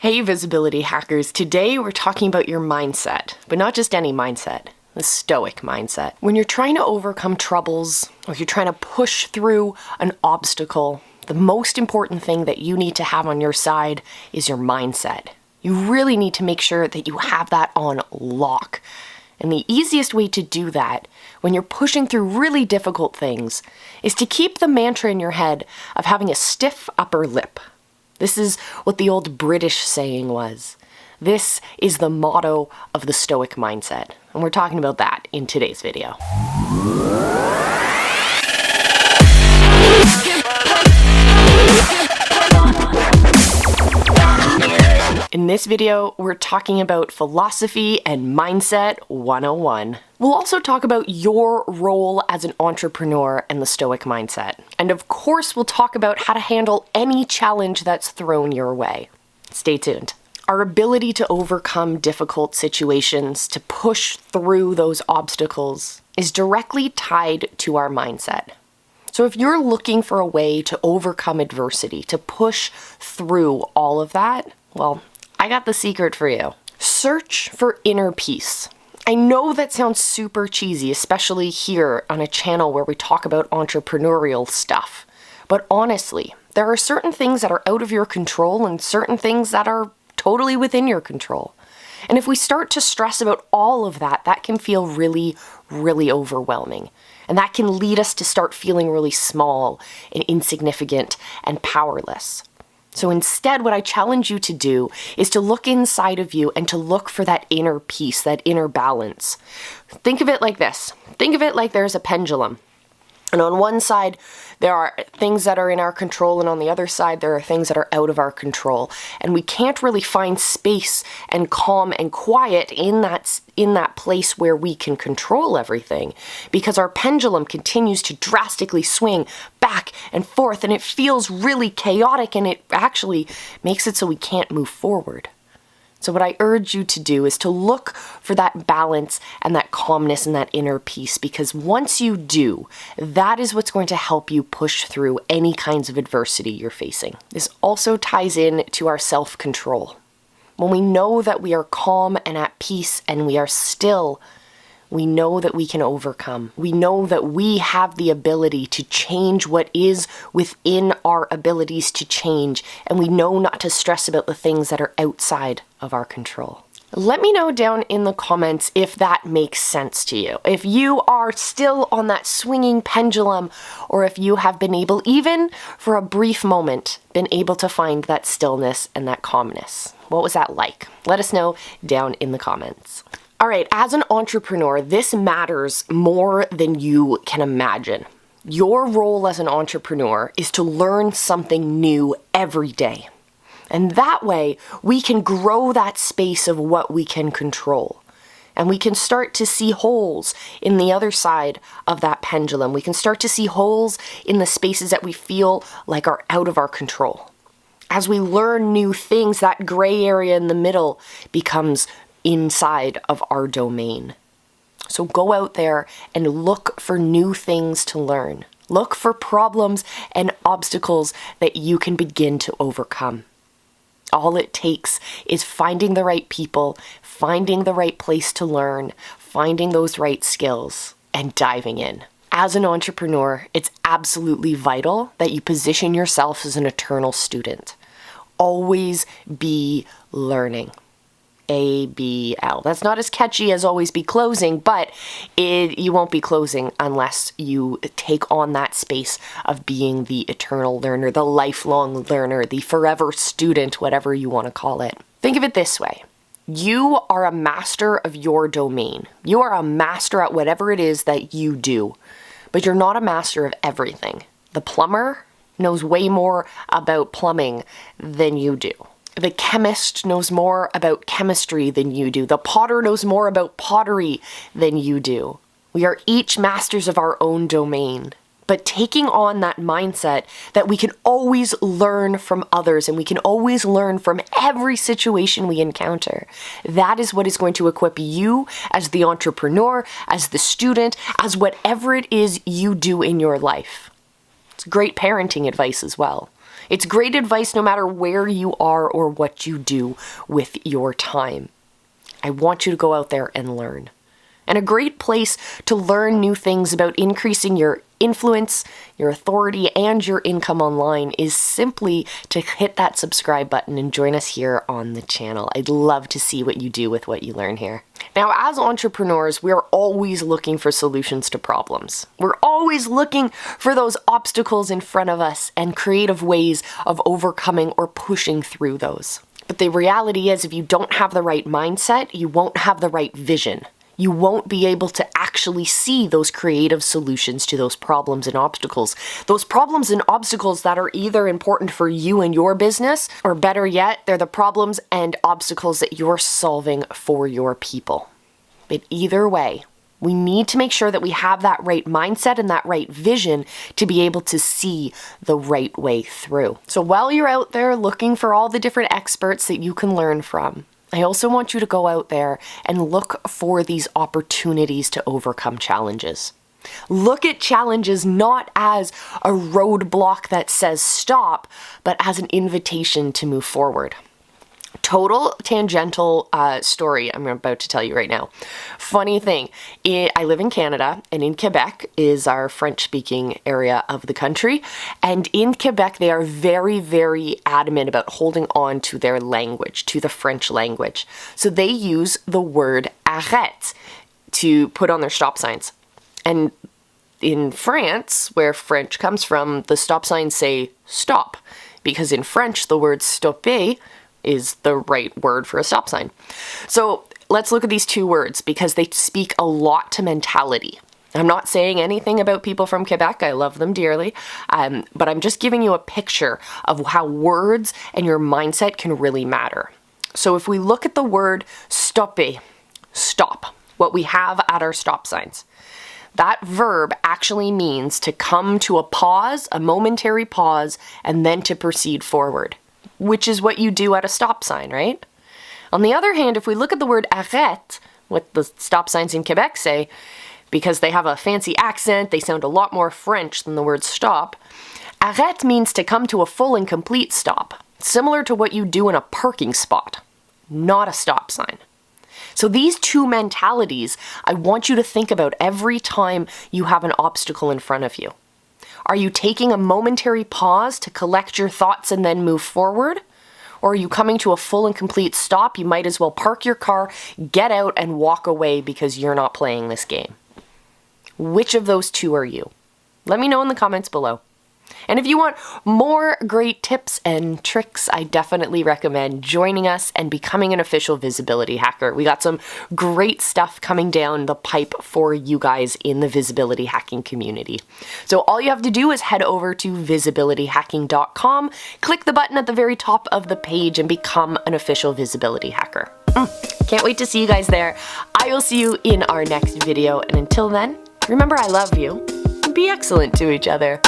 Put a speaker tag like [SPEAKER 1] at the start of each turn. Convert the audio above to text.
[SPEAKER 1] Hey visibility hackers, today we're talking about your mindset, but not just any mindset, the Stoic mindset. When you're trying to overcome troubles, or you're trying to push through an obstacle, the most important thing that you need to have on your side is your mindset. You really need to make sure that you have that on lock. And the easiest way to do that, when you're pushing through really difficult things, is to keep the mantra in your head of having a stiff upper lip. This is what the old British saying was. This is the motto of the Stoic mindset, and we're talking about that in today's video. In this video, we're talking about philosophy and mindset 101. We'll also talk about your role as an entrepreneur and the Stoic mindset. And of course, we'll talk about how to handle any challenge that's thrown your way. Stay tuned. Our ability to overcome difficult situations, to push through those obstacles, is directly tied to our mindset. So if you're looking for a way to overcome adversity, to push through all of that, well, I got the secret for you. Search for inner peace. I know that sounds super cheesy, especially here on a channel where we talk about entrepreneurial stuff. But honestly, there are certain things that are out of your control and certain things that are totally within your control. And if we start to stress about all of that, that can feel really, really overwhelming. And that can lead us to start feeling really small and insignificant and powerless. So instead, what I challenge you to do is to look inside of you and to look for that inner peace, that inner balance. Think of it like this. Think of it like there's a pendulum. And on one side, there are things that are in our control, and on the other side, there are things that are out of our control. And we can't really find space and calm and quiet in that place where we can control everything, because our pendulum continues to drastically swing back and forth, and it feels really chaotic, and it actually makes it so we can't move forward. So what I urge you to do is to look for that balance and that calmness and that inner peace, because once you do, that is what's going to help you push through any kinds of adversity you're facing. This also ties in to our self-control. When we know that we are calm and at peace and we are still, we know that we can overcome. We know that we have the ability to change what is within our abilities to change, and we know not to stress about the things that are outside of our control. Let me know down in the comments if that makes sense to you. If you are still on that swinging pendulum, or if you have been able, even for a brief moment, been able to find that stillness and that calmness. What was that like? Let us know down in the comments. All right, as an entrepreneur, this matters more than you can imagine. Your role as an entrepreneur is to learn something new every day. And that way, we can grow that space of what we can control. And we can start to see holes in the other side of that pendulum. We can start to see holes in the spaces that we feel like are out of our control. As we learn new things, that gray area in the middle becomes inside of our domain. So go out there and look for new things to learn. Look for problems and obstacles that you can begin to overcome. All it takes is finding the right people, finding the right place to learn, finding those right skills, and diving in. As an entrepreneur, it's absolutely vital that you position yourself as an eternal student. Always be learning. ABL. That's not as catchy as always be closing, but you won't be closing unless you take on that space of being the eternal learner, the lifelong learner, the forever student, whatever you want to call it. Think of it this way. You are a master of your domain. You are a master at whatever it is that you do, but you're not a master of everything. The plumber knows way more about plumbing than you do. The chemist knows more about chemistry than you do. The potter knows more about pottery than you do. We are each masters of our own domain. But taking on that mindset that we can always learn from others and we can always learn from every situation we encounter, that is what is going to equip you as the entrepreneur, as the student, as whatever it is you do in your life. It's great parenting advice as well. It's great advice no matter where you are or what you do with your time. I want you to go out there and learn. And a great place to learn new things about increasing your influence, your authority, and your income online is simply to hit that subscribe button and join us here on the channel. I'd love to see what you do with what you learn here. Now, as entrepreneurs, we're always looking for solutions to problems. We're always looking for those obstacles in front of us and creative ways of overcoming or pushing through those. But the reality is, if you don't have the right mindset, you won't have the right vision. You won't be able to actually see those creative solutions to those problems and obstacles. Those problems and obstacles that are either important for you and your business, or better yet, they're the problems and obstacles that you're solving for your people. But either way, we need to make sure that we have that right mindset and that right vision to be able to see the right way through. So while you're out there looking for all the different experts that you can learn from, I also want you to go out there and look for these opportunities to overcome challenges. Look at challenges not as a roadblock that says stop, but as an invitation to move forward. Total tangential story I'm about to tell you right now. Funny thing, I live in Canada, and in Quebec is our French-speaking area of the country. And in Quebec, they are very, very adamant about holding on to their language, to the French language. So they use the word arrête to put on their stop signs. And in France, where French comes from, the stop signs say stop, because in French, the word stopper is the right word for a stop sign. So let's look at these two words because they speak a lot to mentality. I'm not saying anything about people from Quebec. I love them dearly. But I'm just giving you a picture of how words and your mindset can really matter. So if we look at the word stopper, stop, what we have at our stop signs, that verb actually means to come to a pause, a momentary pause, and then to proceed forward, which is what you do at a stop sign, right? On the other hand, if we look at the word arrête, what the stop signs in Quebec say, because they have a fancy accent, they sound a lot more French than the word stop, arrête means to come to a full and complete stop, similar to what you do in a parking spot, not a stop sign. So these two mentalities, I want you to think about every time you have an obstacle in front of you. Are you taking a momentary pause to collect your thoughts and then move forward? Or are you coming to a full and complete stop? You might as well park your car, get out, and walk away because you're not playing this game. Which of those two are you? Let me know in the comments below. And if you want more great tips and tricks, I definitely recommend joining us and becoming an official visibility hacker. We got some great stuff coming down the pipe for you guys in the visibility hacking community. So all you have to do is head over to visibilityhacking.com, click the button at the very top of the page, and become an official visibility hacker. Can't wait to see you guys there. I will see you in our next video. And until then, remember I love you. Be excellent to each other.